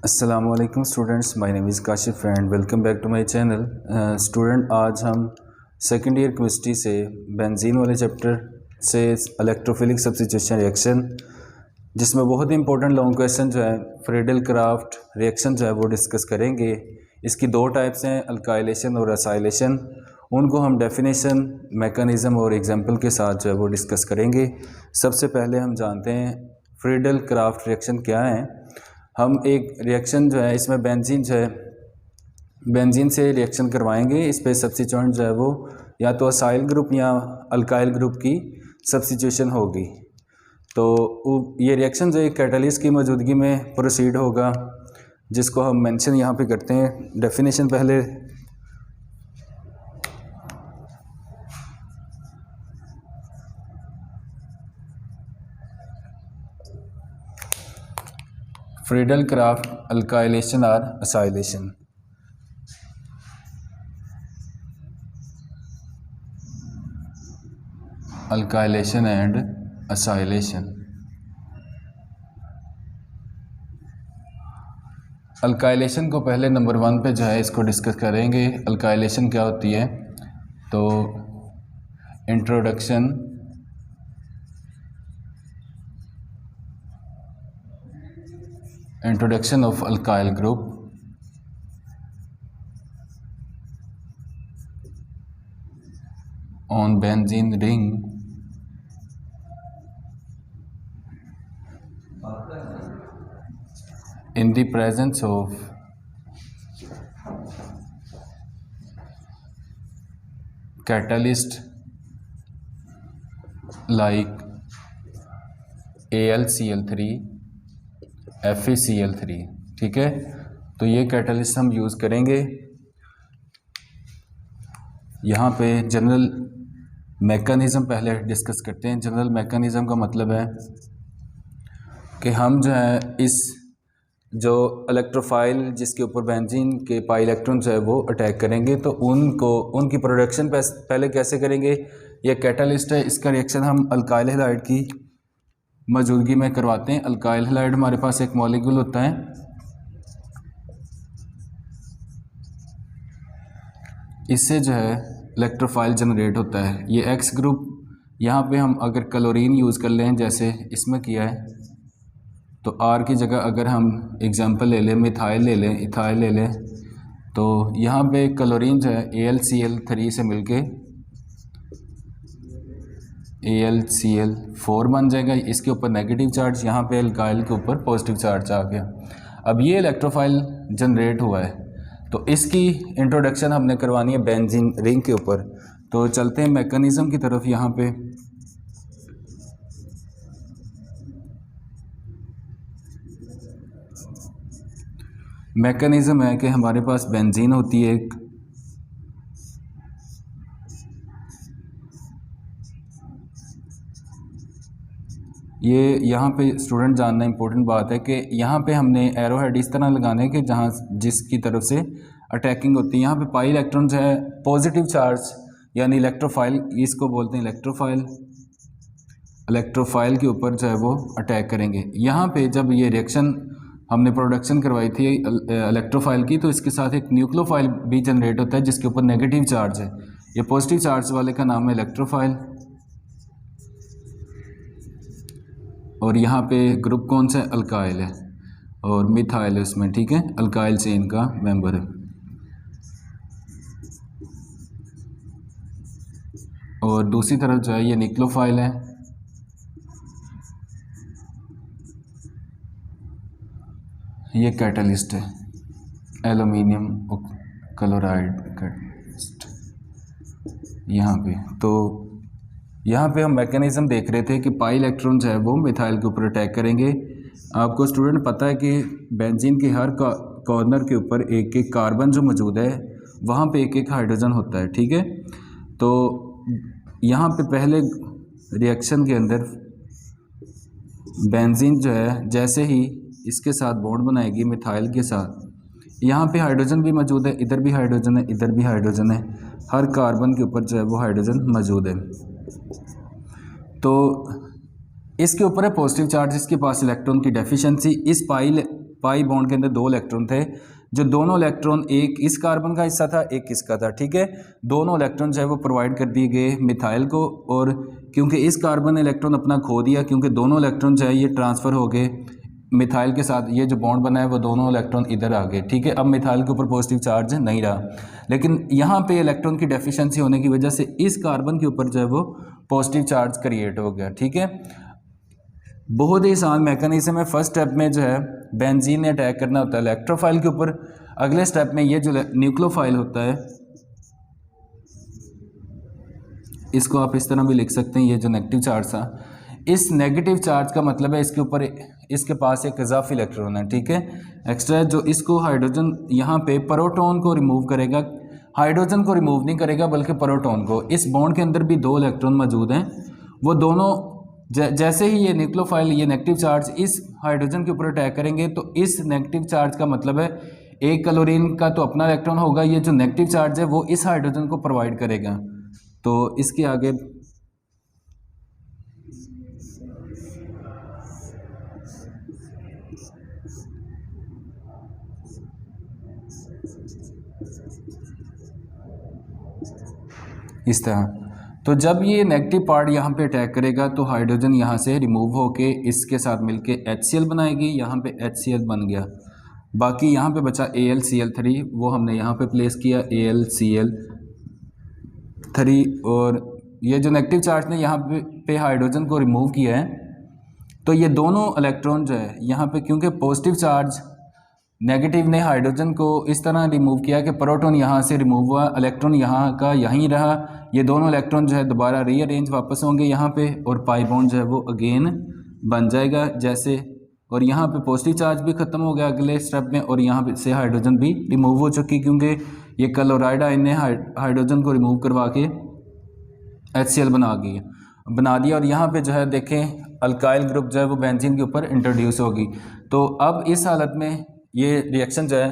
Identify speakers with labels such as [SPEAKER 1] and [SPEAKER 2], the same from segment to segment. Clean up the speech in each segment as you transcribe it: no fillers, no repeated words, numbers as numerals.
[SPEAKER 1] अस्सलामुअलैकुम students, my name is Kashif and welcome back to my channel. Student, आज हम second year chemistry से benzene वाले चैप्टर से इलेक्ट्रोफिलिक सब्स्टिट्यूशन रिएक्शन, जिसमें बहुत ही इंपॉर्टेंट लॉन्ग क्वेश्चन जो है फ्रीडल क्राफ्ट रिएक्शन जो है वो डिस्कस करेंगे। इसकी दो टाइप्स हैं, अल्काइलेशन और असाइलेशन। उनको हम डेफिनेशन, मैकेनिज़्म और एग्जांपल के साथ जो है वो डिस्कस करेंगे। सबसे पहले हम जानते हैं फ्रीडल क्राफ्ट रिएक्शन क्या है। हम एक रिएक्शन जो है इसमें बेंजीन से रिएक्शन करवाएंगे। इस पे सब्स्टिट्यूएंट जो है वो या तो असाइल ग्रुप या अल्काइल ग्रुप की सब्स्टिट्यूशन होगी। तो ये रिएक्शन जो है कैटलिस्ट की मौजूदगी में प्रोसीड होगा, जिसको हम मेंशन यहाँ पे करते हैं। डेफिनेशन पहले फ्रीडल क्राफ्ट अल्काइलेशन और acylation. Alkylation and acylation. Alkylation को पहले नंबर 1 पे जो है इसको डिस्कस करेंगे। अल्काइलेशन क्या होती है, तो introduction of alkyl group on benzene ring in the presence of catalyst like AlCl3, FeCl3। ठीक है, तो ये कैटलिस्ट हम यूज़ करेंगे। यहाँ पे जनरल मैकेनिज़्म पहले डिस्कस करते हैं। जनरल मैकेनिज़्म का मतलब है कि हम जो है इस जो इलेक्ट्रोफाइल जिसके ऊपर बेंजीन के पाई इलेक्ट्रॉन जो है वो अटैक करेंगे, तो उनकी प्रोडक्शन पहले कैसे करेंगे। यह कैटलिस्ट है, इसका रिएक्शन हम अल्काइल हैलाइड की मौजूदगी में करवाते हैं। अल्काइल हैलाइड हमारे पास एक मॉलिक्यूल होता है, इससे जो है इलेक्ट्रोफाइल जनरेट होता है। ये एक्स ग्रुप, यहाँ पे हम अगर क्लोरीन यूज़ कर लें जैसे इसमें किया है, तो आर की जगह अगर हम एग्जांपल ले लें, मिथाइल ले लें, इथाइल ले लें, तो यहाँ पे क्लोरीन जो है AlCl3 से मिलके AlCl4 बन जाएगा। इसके ऊपर नेगेटिव चार्ज, यहाँ पे अल्काइल के ऊपर पॉजिटिव चार्ज आ गया। अब ये इलेक्ट्रोफाइल जनरेट हुआ है, तो इसकी इंट्रोडक्शन हमने करवानी है बेंजीन रिंग के ऊपर। तो चलते हैं मैकेनिज़्म की तरफ। यहाँ पे मैकेनिज़्म है कि हमारे पास बेंजीन होती है एक, ये यहाँ पे स्टूडेंट जानना इंपॉर्टेंट बात है कि यहाँ पे हमने एरो हेड इस तरह लगाने कि जहाँ जिसकी तरफ से अटैकिंग होती है। यहाँ पे पाई इलेक्ट्रॉन जो है पॉजिटिव चार्ज यानी इलेक्ट्रोफाइल, इसको बोलते हैं इलेक्ट्रोफाइल के ऊपर जो है वो अटैक करेंगे। यहाँ पे जब ये रिएक्शन हमने प्रोडक्शन करवाई थी इलेक्ट्रोफाइल की, तो इसके साथ एक न्यूक्लियोफाइल भी जनरेट होता है जिसके ऊपर नेगेटिव चार्ज है। ये पॉजिटिव चार्ज वाले का नाम है इलेक्ट्रोफाइल। और यहाँ पे ग्रुप कौन सा है, अल्काइल है और मिथाइल है उसमें। ठीक है, अल्काइल चेन का मेंबर है। और दूसरी तरफ जो है ये न्यूक्लियोफाइल है। ये कैटलिस्ट है, एल्यूमिनियम क्लोराइड कैटलिस्ट यहाँ पे। तो यहाँ पे हम मैकेनिज़्म देख रहे थे कि पाई इलेक्ट्रॉन जो है वो मिथाइल के ऊपर अटैक करेंगे। आपको स्टूडेंट पता है कि बेंजीन के हर कॉर्नर के ऊपर एक एक कार्बन जो मौजूद है वहाँ पे एक एक हाइड्रोजन होता है। ठीक है, तो यहाँ पे पहले रिएक्शन के अंदर बेंजीन जो है जैसे ही इसके साथ बॉन्ड बनाएगी मिथाइल के साथ, यहाँ पे हाइड्रोजन भी मौजूद है, इधर भी हाइड्रोजन है, इधर भी हाइड्रोजन है, हर कार्बन के ऊपर जो है वो हाइड्रोजन मौजूद है। तो इसके ऊपर है पॉजिटिव चार्ज, इसके पास इलेक्ट्रॉन की डेफिशिएंसी। इस पाई पाई बॉन्ड के अंदर 2 इलेक्ट्रॉन थे, जो दोनों इलेक्ट्रॉन एक इस कार्बन का हिस्सा था, एक इसका था, ठीक है। दोनों इलेक्ट्रॉन जो है वो प्रोवाइड कर दिए गए मिथाइल को, और क्योंकि इस कार्बन ने इलेक्ट्रॉन अपना खो दिया, क्योंकि दोनों इलेक्ट्रॉन जो है ये ट्रांसफ़र हो गए मिथाइल के साथ, ये जो बॉन्ड बना है वो दोनों इलेक्ट्रॉन इधर आ गए, ठीक है। अब मिथाइल के ऊपर पॉजिटिव चार्ज नहीं रहा, लेकिन यहाँ पे इलेक्ट्रॉन की डेफिशिएंसी होने की वजह से इस कार्बन के ऊपर जो है वो पॉजिटिव चार्ज क्रिएट हो गया, ठीक है। बहुत ही आसान मैकेनिज्म है। फर्स्ट स्टेप में जो है बेंजीन ने अटैक करना होता है इलेक्ट्रोफाइल के ऊपर, अगले स्टेप में ये जो न्यूक्लियोफाइल होता है, इसको आप इस तरह भी लिख सकते हैं, ये जो नेगेटिव चार्ज था, इस नेगेटिव चार्ज का मतलब है इसके ऊपर इसके पास एक इजाफी इलेक्ट्रॉन है, ठीक है, एक्स्ट्रा, जो इसको हाइड्रोजन यहाँ पे प्रोटॉन को रिमूव करेगा, हाइड्रोजन को रिमूव नहीं करेगा बल्कि प्रोटॉन को। इस बॉन्ड के अंदर भी 2 इलेक्ट्रॉन मौजूद हैं, वो दोनों जैसे ही ये न्यूक्लियोफाइल ये नेगेटिव चार्ज इस हाइड्रोजन के ऊपर अटैक करेंगे, तो इस नेगेटिव चार्ज का मतलब है एक क्लोरीन का तो अपना इलेक्ट्रॉन होगा, ये जो नेगेटिव चार्ज है वो इस हाइड्रोजन को प्रोवाइड करेगा। तो इसके आगे इस तरह, तो जब ये नेगेटिव पार्ट यहाँ पे अटैक करेगा तो हाइड्रोजन यहाँ से रिमूव होके इसके साथ मिलके HCl बनाएगी, यहाँ पे HCl बन गया, बाकी यहाँ पे बचा AlCl3, वो हमने यहाँ पे प्लेस किया AlCl3, और ये जो नेगेटिव चार्ज ने यहाँ पे हाइड्रोजन को रिमूव किया है, तो ये दोनों इलेक्ट्रॉन जो है यहाँ पे, क्योंकि पॉजिटिव चार्ज नेगेटिव ने हाइड्रोजन को इस तरह रिमूव किया कि प्रोटॉन यहाँ से रिमूव हुआ, इलेक्ट्रॉन यहाँ का यहीं रहा, ये दोनों इलेक्ट्रॉन जो है दोबारा रीअरेंज वापस होंगे यहाँ पे, और पाई बॉन्ड जो है वो अगेन बन जाएगा जैसे, और यहाँ पे पॉजिटिव चार्ज भी ख़त्म हो गया अगले स्टेप में, और यहाँ पे से हाइड्रोजन भी रिमूव हो चुकी, क्योंकि ये क्लोराइड आयन ने हाइड्रोजन को रिमूव करवा के HCl बना दिया, और यहाँ पे जो है देखें अल्काइल ग्रुप जो है वो बेंजीन के ऊपर इंट्रोड्यूस होगी। तो अब इस हालत में ये रिएक्शन जो है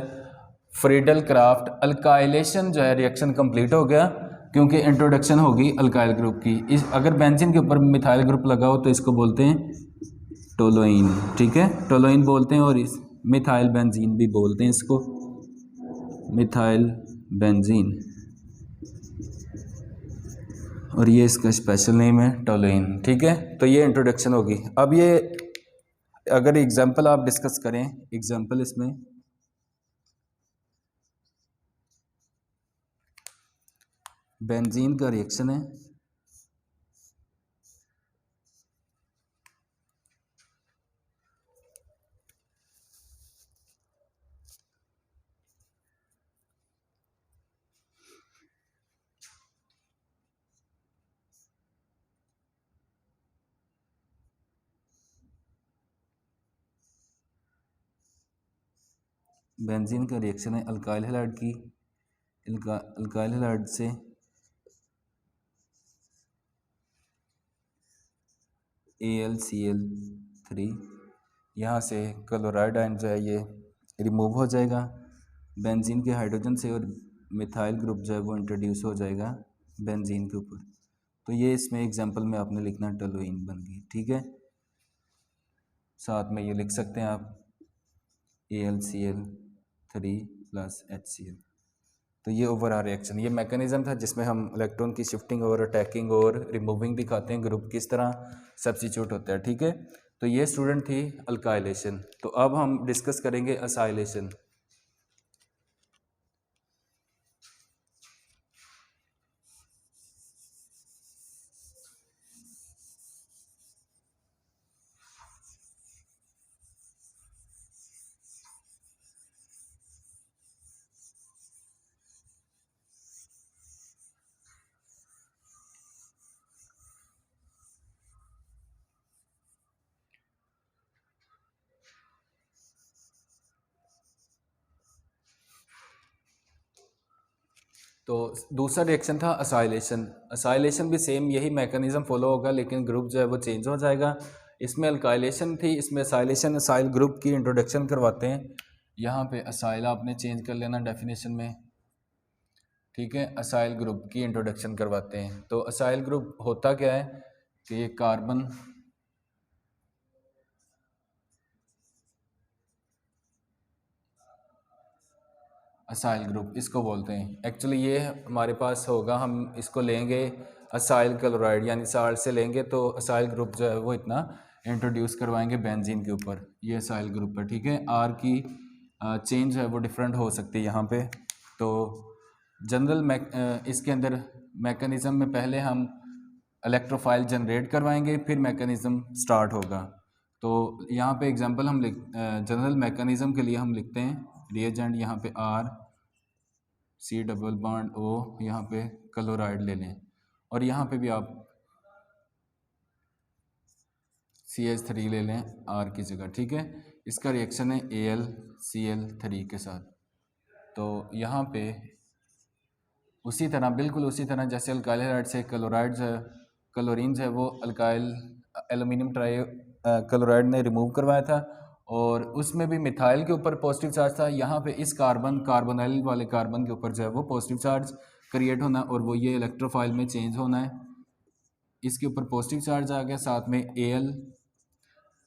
[SPEAKER 1] फ्रीडल क्राफ्ट अल्काइलेशन जो है रिएक्शन कंप्लीट हो गया, क्योंकि इंट्रोडक्शन होगी अल्काइल ग्रुप की। इस अगर बेंजीन के ऊपर मिथाइल ग्रुप लगा हो तो इसको बोलते हैं टोलोइन, ठीक है, टोलोइन बोलते हैं, और इस मिथाइल बेंजीन भी बोलते हैं इसको, मिथाइल बेंजीन, और ये इसका स्पेशल नेम है टोलोइन, ठीक है। तो ये इंट्रोडक्शन होगी। अब ये अगर एग्जांपल आप डिस्कस करें, एग्जांपल इसमें बेंजीन का रिएक्शन है, बेंजीन का रिएक्शन है अल्काइल हैलाइड की, अल्काइल हैलाइड से AlCl3, यहाँ से क्लोराइड आयन जो है ये रिमूव हो जाएगा बेंजीन के हाइड्रोजन से, और मिथाइल ग्रुप जो है वो इंट्रोड्यूस हो जाएगा बेंजीन के ऊपर। तो ये इसमें एग्जांपल में आपने लिखना टोलुइन बन गई, ठीक है। साथ में ये लिख सकते हैं आप AlCl3 + HCl। तो ये ओवरऑल रिएक्शन, ये मैकेनिज्म था जिसमें हम इलेक्ट्रॉन की शिफ्टिंग और अटैकिंग और रिमूविंग दिखाते हैं, ग्रुप किस तरह सब्स्टिट्यूट होता है, ठीक है। तो ये स्टूडेंट थी अल्काइलेशन। तो अब हम डिस्कस करेंगे असाइलेशन। तो दूसरा रिएक्शन था असाइलेशन। असाइलेशन भी सेम यही मैकेनिज्म फॉलो होगा, लेकिन ग्रुप जो है वो चेंज हो जाएगा। इसमें अल्काइलेशन थी, इसमें असाइलेशन, असाइल ग्रुप की इंट्रोडक्शन करवाते हैं। यहाँ पे असाइल आपने चेंज कर लेना डेफिनेशन में, ठीक है। असाइल ग्रुप की इंट्रोडक्शन करवाते हैं। तो असाइल ग्रुप होता क्या है कि ये कार्बन असाइल ग्रुप इसको बोलते हैं। एक्चुअली ये हमारे पास होगा, हम इसको लेंगे असाइल क्लोराइड यानी साल्ट से लेंगे, तो असाइल ग्रुप जो है वो इतना इंट्रोड्यूस करवाएंगे बेंजीन के ऊपर। ये असाइल ग्रुप है, ठीक है। आर की चेंज है वो डिफरेंट हो सकती है यहाँ पे। तो जनरल इसके अंदर मैकेनिज़्म में पहले हम इलेक्ट्रोफाइल जनरेट करवाएंगे, फिर मैकेनिज़्म स्टार्ट होगा। तो यहाँ पे एग्जांपल हम जनरल मैकेनिज़्म के लिए हम लिखते हैं रिएजेंट, यहाँ पे R C double bond O, यहाँ पे क्लोराइड ले लें, और यहाँ पे भी आप CH3 ले लें आर की जगह, ठीक है। इसका रिएक्शन है AlCl3 के साथ। तो यहाँ पे उसी तरह, बिल्कुल उसी तरह जैसे अल्काइल हाइड्राइड से क्लोराइड्स है, क्लोरीन्स है, वो अल्काइल एल्यूमिनियम ट्राई क्लोराइड ने रिमूव करवाया था, और उसमें भी मिथाइल के ऊपर पॉजिटिव चार्ज था। यहाँ पे इस कार्बोनाइल वाले कार्बन के ऊपर जो है वो पॉजिटिव चार्ज क्रिएट होना, और वो ये इलेक्ट्रोफाइल में चेंज होना है। इसके ऊपर पॉजिटिव चार्ज आ गया, साथ में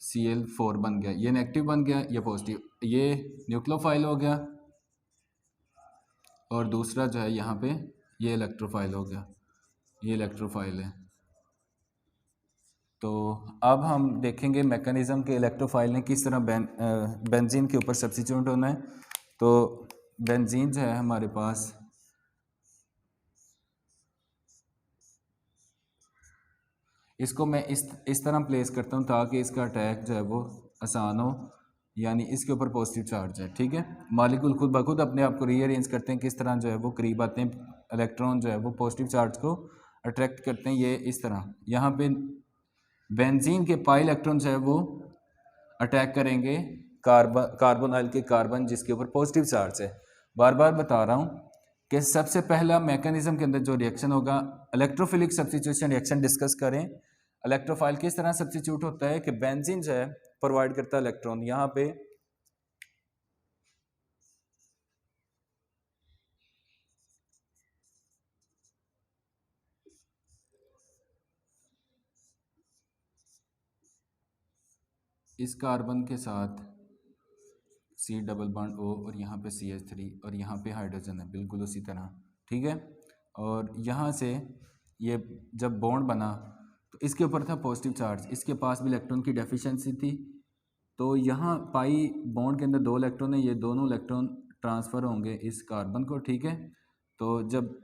[SPEAKER 1] AlCl4 बन गया, ये नेगेटिव बन गया, ये पॉजिटिव, ये न्यूक्लियोफाइल हो गया, और दूसरा जो है यहाँ पे ये इलेक्ट्रोफाइल हो गया, ये इलेक्ट्रोफाइल है। तो अब हम देखेंगे मैकेनिज़्म के इलेक्ट्रोफाइल ने किस तरह बेंजीन के ऊपर सब्स्टिट्यूट होना है। तो बेंजीन जो है हमारे पास, इसको मैं इस तरह प्लेस करता हूँ ताकि इसका अटैक जो है वो आसान हो, यानी इसके ऊपर पॉजिटिव चार्ज है, ठीक है। मालिक्यूल खुद ब खुद अपने आप को रीअरेंज करते हैं, किस तरह जो है वो करीब आते हैं, इलेक्ट्रॉन जो है वो पॉजिटिव चार्ज को अट्रैक्ट करते हैं, ये इस तरह। यहाँ पे बेंजीन के पाई इलेक्ट्रॉन जो है वो अटैक करेंगे कार्बोनाइल के कार्बन जिसके ऊपर पॉजिटिव चार्ज है। बार बार बता रहा हूँ कि सबसे पहला मैकेनिज्म के अंदर जो रिएक्शन होगा, इलेक्ट्रोफिलिक सब्स्टिट्यूशन रिएक्शन डिस्कस करें। इलेक्ट्रोफाइल किस तरह सब्स्टिट्यूट होता है कि बेंजीन जो है प्रोवाइड करता है इलेक्ट्रॉन, यहाँ पे इस कार्बन के साथ C डबल बॉन्ड O, और यहाँ पे CH3, और यहाँ पे हाइड्रोजन है, बिल्कुल उसी तरह, ठीक है। और यहाँ से ये जब बॉन्ड बना तो इसके ऊपर था पॉजिटिव चार्ज, इसके पास भी इलेक्ट्रॉन की डेफिशिएंसी थी, तो यहाँ पाई बॉन्ड के अंदर 2 इलेक्ट्रॉन है, ये दोनों इलेक्ट्रॉन ट्रांसफ़र होंगे इस कार्बन को, ठीक है। तो जब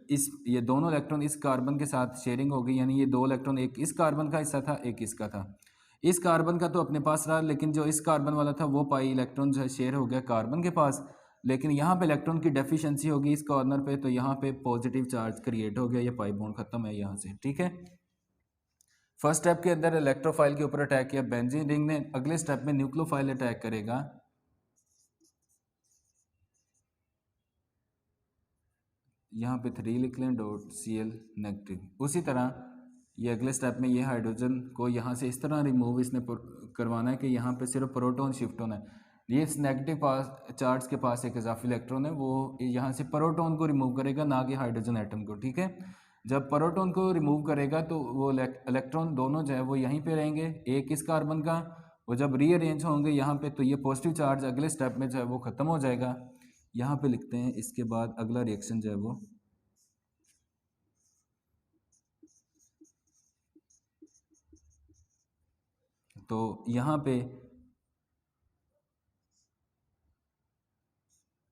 [SPEAKER 1] ये दोनों इलेक्ट्रॉन इस कार्बन के साथ शेयरिंग हो गई, यानी ये 2 इलेक्ट्रॉन, एक इस कार्बन का हिस्सा था, एक इसका था। इस कार्बन का तो अपने पास रहा, लेकिन जो इस कार्बन वाला था वो पाई इलेक्ट्रॉन जो है शेयर हो गया कार्बन के पास, लेकिन यहाँ पे इलेक्ट्रॉन की डेफिशिएंसी होगी इस कॉर्नर पे, तो यहाँ पे पॉजिटिव चार्ज क्रिएट हो गया, ये पाई बॉन्ड खत्म है यहाँ से, ठीक है। फर्स्ट स्टेप के अंदर इलेक्ट्रोफाइल के ऊपर अटैक किया बेंजीन रिंग ने, अगले स्टेप में न्यूक्लियोफाइल अटैक करेगा, यहाँ पे 3 लिख लें .Cl नेगेटिव। उसी तरह ये अगले स्टेप में ये हाइड्रोजन को यहाँ से इस तरह रिमूव इसने करवाना है कि यहाँ पे सिर्फ प्रोटॉन शिफ्ट होना है। ये इस नेगेटिव पास चार्ज के पास एक इजाफी इलेक्ट्रॉन है, वो यहाँ से प्रोटॉन को रिमूव करेगा, ना कि हाइड्रोजन एटम को, ठीक है। जब प्रोटॉन को रिमूव करेगा तो वो इलेक्ट्रॉन दोनों जो है वो यहीं पे रहेंगे, एक इस कार्बन का, वो जब रीअरेंज होंगे यहाँ पे तो ये पॉजिटिव चार्ज अगले स्टेप में जो है वो ख़त्म हो जाएगा। यहाँ पे लिखते हैं, इसके बाद अगला रिएक्शन जो है वो, तो यहाँ पे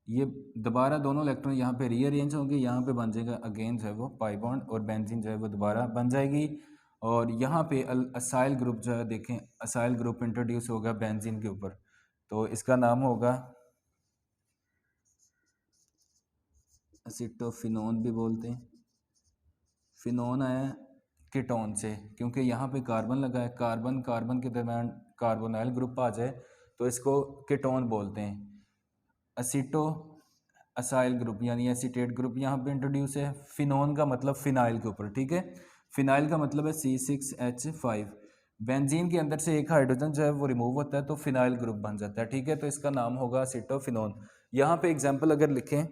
[SPEAKER 1] ये दोबारा दोनों इलेक्ट्रॉन यहाँ पे रीअरेंज होंगे, यहाँ पे बन जाएगा अगेन जो है वो पाई बॉन्ड, और बेंजीन जो है वो दोबारा बन जाएगी, और यहाँ पे असाइल ग्रुप जो है, देखें असाइल ग्रुप इंट्रोड्यूस होगा बेंजीन के ऊपर, तो इसका नाम होगा एसिटोफिनोन भी बोलते हैं। फिनोन आया कीटोन से, क्योंकि यहाँ पे कार्बन लगा है, कार्बन कार्बन के दरम्यान कार्बोनाइल ग्रुप आ जाए तो इसको कीटोन बोलते हैं। एसिटो असाइल ग्रुप यानी एसीटेट ग्रुप यहाँ पे इंट्रोड्यूस है। फिनोन का मतलब फिनाइल के ऊपर, ठीक है। फिनाइल का मतलब है C6H5। बेंजीन के अंदर से एक हाइड्रोजन जो है वो रिमूव होता है तो फिनाइल ग्रुप बन जाता है, ठीक है। तो इसका नाम होगा एसिटोफिनोन। यहाँ पे एग्जाम्पल अगर लिखें,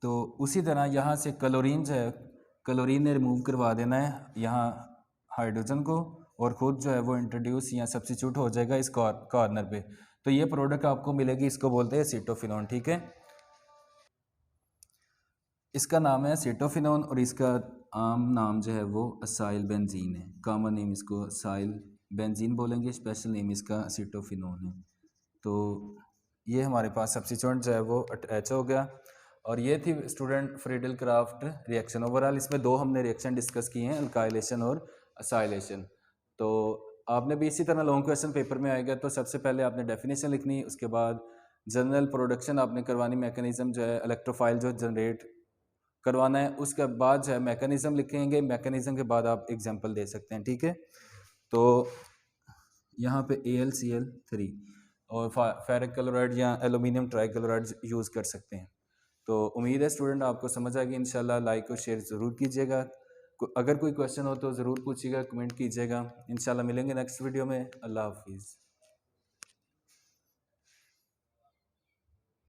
[SPEAKER 1] तो उसी तरह यहाँ से क्लोरीन जो है, क्लोरीन ने रिमूव करवा देना है यहाँ हाइड्रोजन को, और ख़ुद जो है वो इंट्रोड्यूस या सब्स्टिट्यूट हो जाएगा इस कॉर्नर पे। तो ये प्रोडक्ट आपको मिलेगी, इसको बोलते हैं एसीटोफिनोन। ठीक है, इसका नाम है एसीटोफिनोन और इसका आम नाम जो है वो असाइल बेंजीन है। कॉमन नेम इसको असाइल बेंजीन बोलेंगे, स्पेशल नेम इसका एसीटोफिनोन है। तो ये हमारे पास सब्स्टिट्यूएंट जो है वो अटैच हो गया। और ये थी student Friedel craft reaction. Overall इसमें दो हमने रिएक्शन डिस्कस किए हैं, अल्काइलेशन और असाइलेशन। तो आपने भी इसी तरह लॉन्ग क्वेश्चन पेपर में आएगा, तो सबसे पहले आपने डेफिनेशन लिखनी, उसके बाद जनरल प्रोडक्शन आपने करवानी, मैकेनिज्म जो है इलेक्ट्रोफाइल जो जनरेट करवाना है, उसके बाद जो है मैकेनिज्म लिखेंगे, मैकेनिज्म के बाद आप एग्जाम्पल दे सकते हैं। ठीक है, तो यहाँ पे AlCl3 और फेरिक क्लोराइड या एल्यूमिनियम ट्राइक्लोराइड यूज़ कर सकते हैं। तो उम्मीद है स्टूडेंट आपको समझ आएगी। इंशाल्लाह लाइक और शेयर ज़रूर कीजिएगा। अगर कोई क्वेश्चन हो तो ज़रूर पूछिएगा, कमेंट कीजिएगा। इंशाल्लाह मिलेंगे नेक्स्ट वीडियो में। अल्लाह हाफिज़।